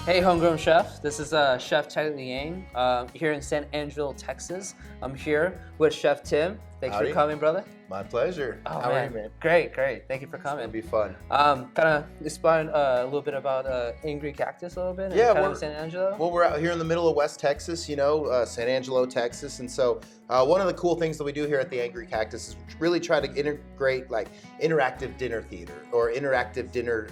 Hey, Homegrown Chef. This is Chef Liang here in San Angelo, Texas. I'm here with Chef Tim. Thanks Howdy. for coming, brother. My pleasure. Oh, How man. are you, man? Great. Thank you for coming. It'll be fun. Kind of explain a little bit about Angry Cactus a little bit. Yeah, and kind we're of San Angelo. Well, we're out here in the middle of West Texas, San Angelo, Texas, and so one of the cool things that we do here at the Angry Cactus is really try to integrate like interactive dinner theater or interactive dinner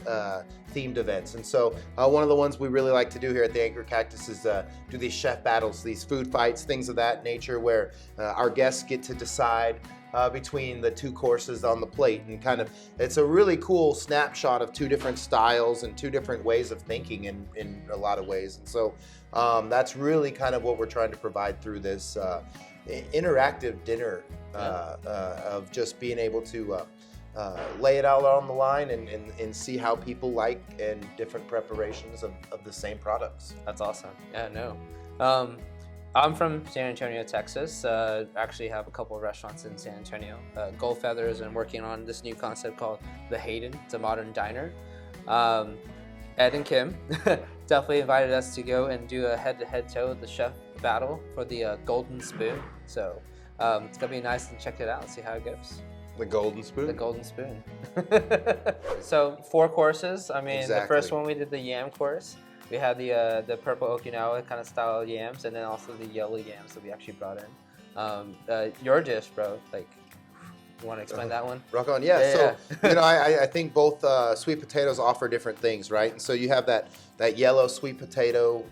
themed events. And so one of the ones we really like to do here at the Angry Cactus is do these chef battles, these food fights, things of that nature, where our guests get to decide between the two courses on the plate, and kind of it's a really cool snapshot of two different styles and two different ways of thinking in a lot of ways. And so that's really kind of what we're trying to provide through this interactive dinner of just being able to lay it out on the line and see how people like and different preparations of the same products. That's awesome. Yeah, no. I'm from San Antonio, Texas. Actually have a couple of restaurants in San Antonio. Gold Feathers, and working on this new concept called the Hayden. It's a modern diner. Ed and Kim definitely invited us to go and do a head-to-head toe the chef battle for the Golden Spoon. So it's gonna be nice to check it out, see how it goes. The Golden Spoon? The Golden Spoon. So 4 courses. I mean, Exactly. The first one we did the yam course. We had the purple Okinawa kind of style yams, and then also the yellow yams that we actually brought in. Your dish, bro, like, you want to explain that one? Rock on, yeah. So, I think both sweet potatoes offer different things, right? And so you have that yellow sweet potato,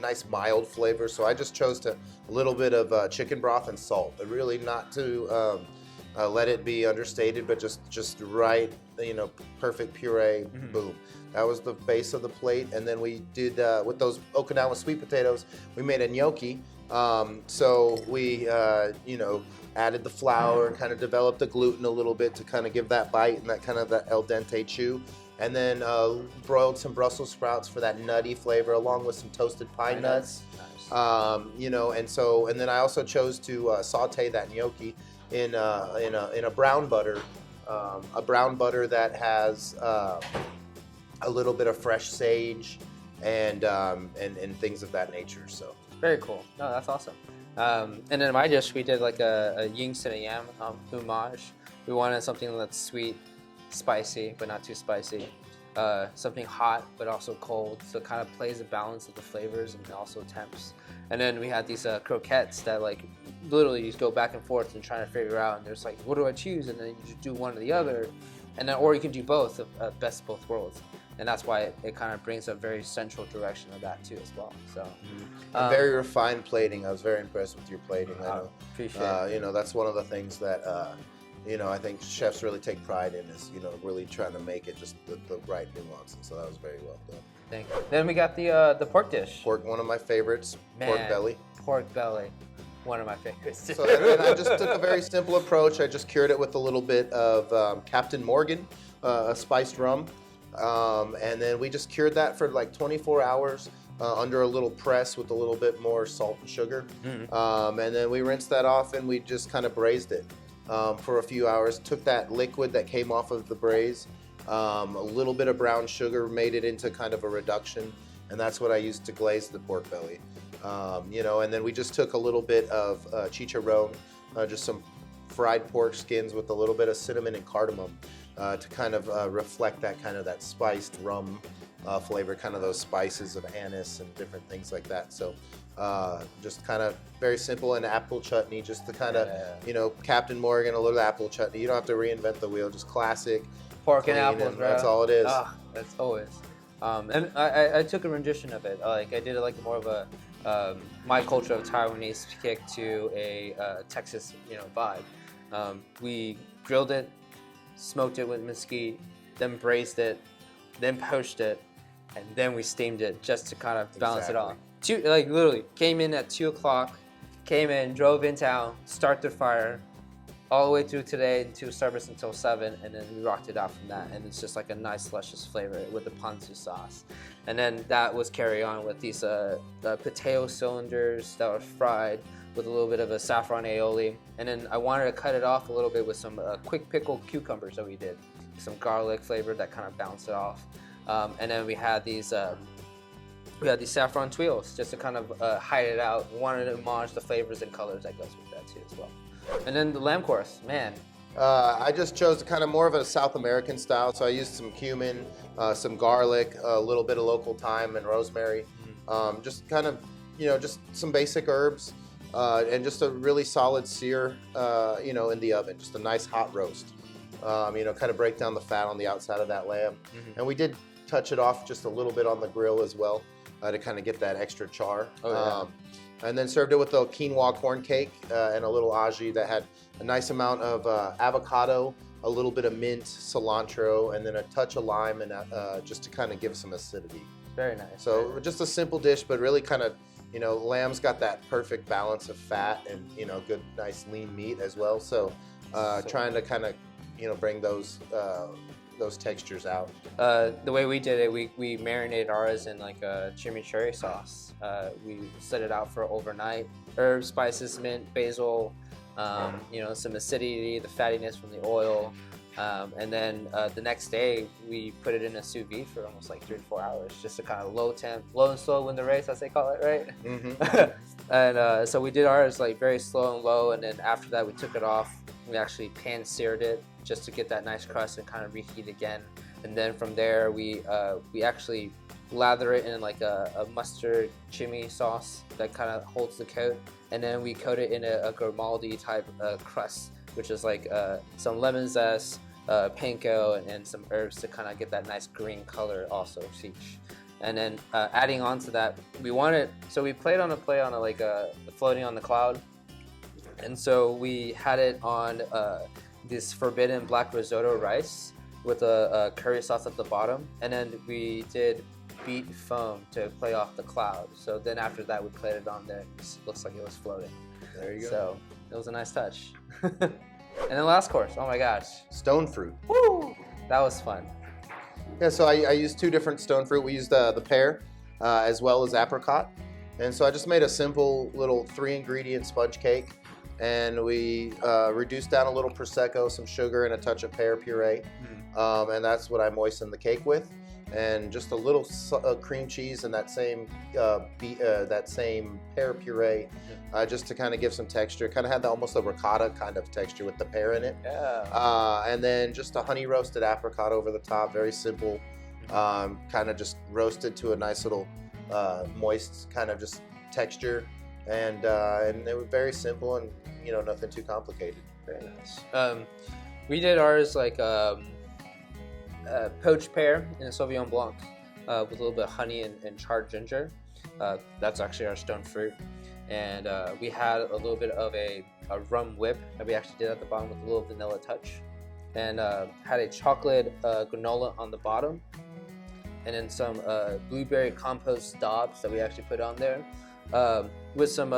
nice mild flavor. So I just chose a little bit of chicken broth and salt, but really not to let it be understated, but just right, perfect puree, boom. That was the base of the plate. And then we did, with those Okinawa sweet potatoes, we made a gnocchi. So we, added the flour, kind of developed the gluten a little bit to kind of give that bite and that kind of that al dente chew. And then broiled some Brussels sprouts for that nutty flavor, along with some toasted pine nuts. Nice. And then I also chose to saute that gnocchi in a brown butter, that has a little bit of fresh sage and things of that nature. So very cool. No, that's awesome. And then in my dish, we did like a yin and yam homage. We wanted something that's sweet, spicy, but not too spicy. Something hot, but also cold. So it kind of plays a balance of the flavors and also temps. And then we had these croquettes that like literally you just go back and forth and trying to figure out. And there's like, what do I choose? And then you just do one or the other. And then, or you can do both, best of both worlds. And that's why it kind of brings a very central direction of that too as well. So very refined plating. I was very impressed with your plating. I know. Appreciate it. That's one of the things that I think chefs really take pride in is really trying to make it just the right nuance. And so that was very well done. Thank you. Then we got the pork dish. Pork, one of my favorites. Man, pork belly. Pork belly, one of my favorites. So and I just took a very simple approach. I just cured it with a little bit of Captain Morgan, a spiced rum. And then we just cured that for like 24 hours under a little press with a little bit more salt and sugar. And then we rinsed that off and we just kind of braised it for a few hours. Took that liquid that came off of the braise, a little bit of brown sugar, made it into kind of a reduction. And that's what I used to glaze the pork belly. And then we just took a little bit of chicharron, just some fried pork skins with a little bit of cinnamon and cardamom. To kind of reflect that spiced rum flavor, kind of those spices of anise and different things like that. So just kind of very simple, and apple chutney, just to kind of, Captain Morgan, a little apple chutney. You don't have to reinvent the wheel, just classic. Pork and apples, bro. That's all it is. That's always. And I took a rendition of it. I did it like more of a my culture of Taiwanese kick to a Texas, vibe. We grilled it, smoked it with mesquite, then braised it, then poached it, and then we steamed it just to kind of balance it off. Literally came in at 2 o'clock, drove in town, started the fire, all the way through today to service until 7, and then we rocked it out from that. And it's just like a nice luscious flavor with the ponzu sauce. And then that was carried on with these potato cylinders that were fried with a little bit of a saffron aioli. And then I wanted to cut it off a little bit with some quick pickled cucumbers that we did. Some garlic flavor that kind of bounced it off. And then we had these we had these saffron tuiles just to kind of hide it out. We wanted to homage the flavors and colors that goes with that too as well. And then the lamb course, man. I just chose kind of more of a South American style, so I used some cumin, some garlic, a little bit of local thyme and rosemary, just kind of, just some basic herbs, and just a really solid sear, in the oven, just a nice hot roast, kind of break down the fat on the outside of that lamb. And we did touch it off just a little bit on the grill as well, to kind of get that extra char. And then served it with a quinoa corn cake and a little aji that had a nice amount of avocado, a little bit of mint, cilantro, and then a touch of lime, and just to kind of give some acidity. Very nice. So just a simple dish, but really kind of, lamb's got that perfect balance of fat and, good, nice lean meat as well. So trying to kind of, bring those textures out. The way we did it, we marinated ours in like a chimichurri sauce. We set it out for overnight. Herbs, spices, mint, basil, some acidity, the fattiness from the oil. And then the next day, we put it in a sous vide for almost like 3 to 4 hours, just to kind of low and slow win the race, as they call it, right? Mm-hmm. And so we did ours like very slow and low, and then after that, we took it off. We actually pan-seared it just to get that nice crust and kind of reheat again. And then from there, we actually lather it in like a mustard chimney sauce that kind of holds the coat. And then we coat it in a Grimaldi type crust, which is like some lemon zest, panko, and some herbs to kind of get that nice green color also of each. And then adding on to that, we played on floating on the cloud. And so we had it on this forbidden black risotto rice with a curry sauce at the bottom. And then we did beet foam to play off the cloud. So then after that, we played it on there. It looks like it was floating. There you go. So it was a nice touch. And then last course, oh my gosh. Stone fruit. Woo! That was fun. Yeah, so I used 2 different stone fruit. We used the pear as well as apricot. And so I just made a simple little 3-ingredient sponge cake. And we reduced down a little Prosecco, some sugar, and a touch of pear puree. And that's what I moistened the cake with. And just a little cream cheese and that same pear puree, just to kind of give some texture. Kind of had almost a ricotta kind of texture with the pear in it. Yeah. And then just a honey roasted apricot over the top, very simple. Kind of just roasted to a nice little moist kind of just texture. And they were very simple and nothing too complicated. Very nice. We did ours like poached pear in a Sauvignon Blanc with a little bit of honey and charred ginger. That's actually our stone fruit. And we had a little bit of a rum whip that we actually did at the bottom with a little vanilla touch. And had a chocolate granola on the bottom. And then some blueberry compost daubs that we actually put on there. With some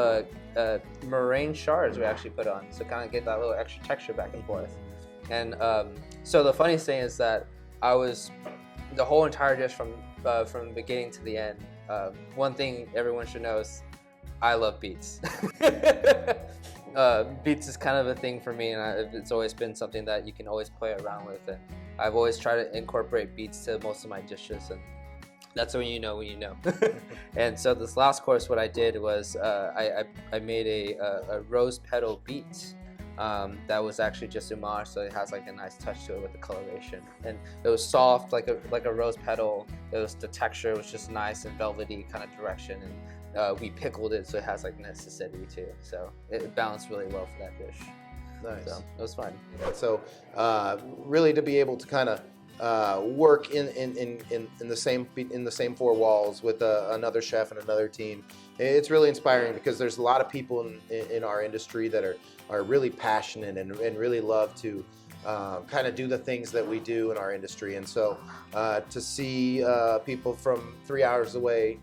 meringue shards we actually put on, so kind of get that little extra texture back and forth. And so the funniest thing is that the whole entire dish from the beginning to the end. One thing everyone should know is I love beets. Beets is kind of a thing for me, and it's always been something that you can always play around with. And I've always tried to incorporate beets to most of my dishes, and that's when you know. And so this last course, what I did was I made a rose petal beet that was actually just homage, so it has like a nice touch to it with the coloration. And it was soft, like a rose petal. The texture was just nice and velvety kind of direction. And we pickled it, so it has like nice acidity too. So it balanced really well for that dish. Nice. So it was fun. So really to be able to kind of work in the same 4 walls with another chef and another team, it's really inspiring because there's a lot of people in our industry that are really passionate and really love to kind of do the things that we do in our industry. And so to see people from 3 hours away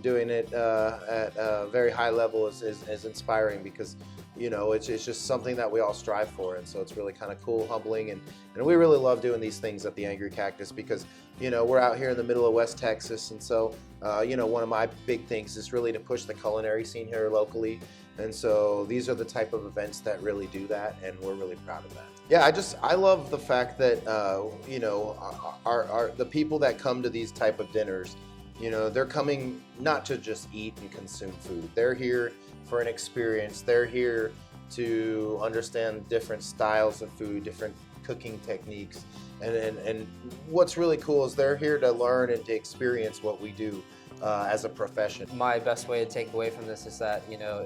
doing it at a very high level is inspiring, because it's just something that we all strive for. And so it's really kind of cool, humbling, and we really love doing these things at the Angry Cactus because, we're out here in the middle of West Texas. And so, one of my big things is really to push the culinary scene here locally. And so these are the type of events that really do that, and we're really proud of that. Yeah, I love the fact that, the people that come to these type of dinners, You know, they're coming not to just eat and consume food. They're here for an experience. They're here to understand different styles of food, different cooking techniques. And what's really cool is they're here to learn and to experience what we do as a profession. My best way to take away from this is that, you know,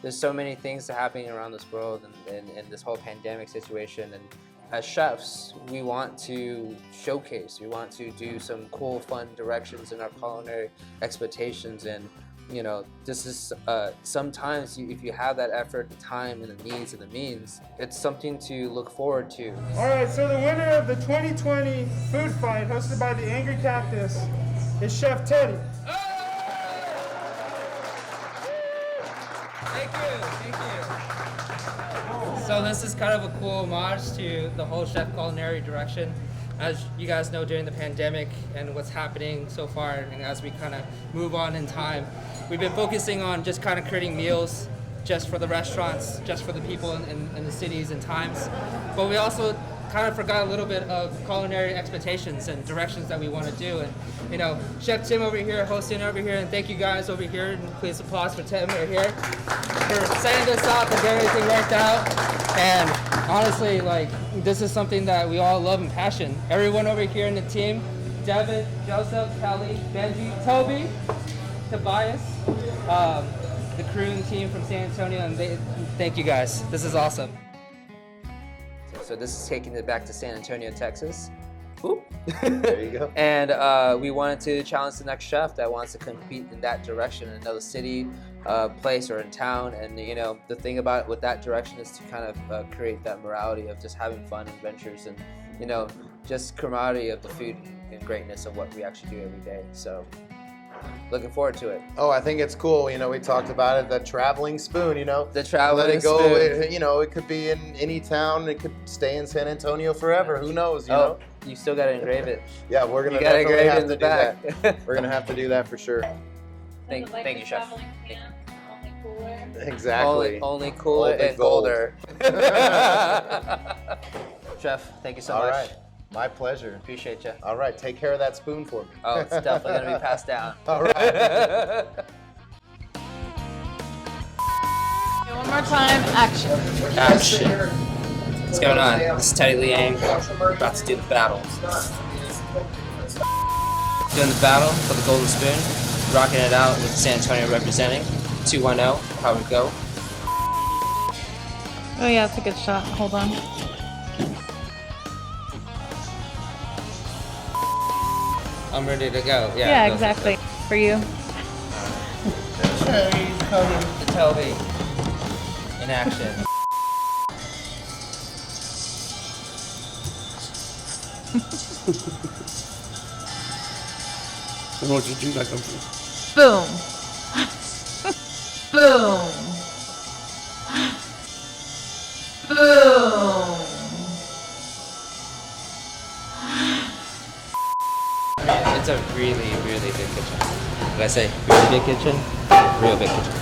there's so many things happening around this world and this whole pandemic situation. And as chefs, we want to showcase, we want to do some cool, fun directions in our culinary expectations. And, you know, this is sometimes if you have that effort, the time, and the needs and the means, it's something to look forward to. All right, so the winner of the 2020 food fight hosted by the Angry Cactus is Chef Teddy. Thank you. So this is kind of a cool homage to the whole chef culinary direction. As you guys know, during the pandemic and what's happening so far, and as we kind of move on in time, we've been focusing on just kind of creating meals just for the restaurants, just for the people in the cities and times. But we also kind of forgot a little bit of culinary expectations and directions that we want to do. And, you know, Chef Tim over here, hosting over here, and thank you guys over here, and please applause for Tim over here for setting this up and getting everything worked out. And honestly, like, this is something that we all love and passion. Everyone over here in the team, Devin, Joseph, Kelly, Benji, Toby, Tobias, the crew and team from San Antonio, and thank you guys. This is awesome. So this is taking it back to San Antonio, Texas. There you go. And we wanted to challenge the next chef that wants to compete in that direction in another city, place, or in town. And, you know, the thing about it with that direction is to kind of create that morality of just having fun adventures and, you know, just camaraderie of the food and greatness of what we actually do every day. So looking forward to it. Oh, I think it's cool. You know, we talked about it, the traveling spoon, you know. The traveling Let it go. spoon. You know, it could be in any town. It could stay in San Antonio forever. Who knows, you know? You still got to engrave it. Yeah, we're going to gotta definitely engrave it have in to the do back. that. We're going to have to do that for sure. Thank you, Chef. Only cooler. Exactly. Only cooler Only and gold. colder. Chef, thank you so All much. right. My pleasure. Appreciate you. All right, take care of that spoon for me. Oh, it's definitely going to be passed down. All right. One more time, action. Action. What's going on? This is Teddy Liang, about to do the battle. Doing the battle for the Golden Spoon, rocking it out with San Antonio representing. 210, how we go. Oh yeah, that's a good shot. Hold on. I'm ready to go. Yeah, go. exactly. For you. To Toby in action. I know what you do that come from. Boom. Boom. Boom. It's a really, really big kitchen. Did I say really big kitchen? Real big kitchen.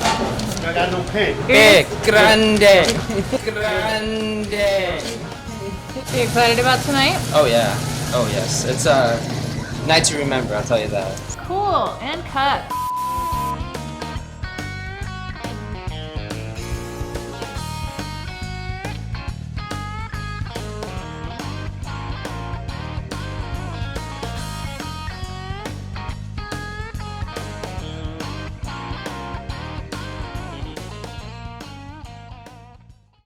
I got no pig. Big, grande, grande. You excited about tonight? Oh yeah, oh yes. It's a night to remember, I'll tell you that. Cool. And cut.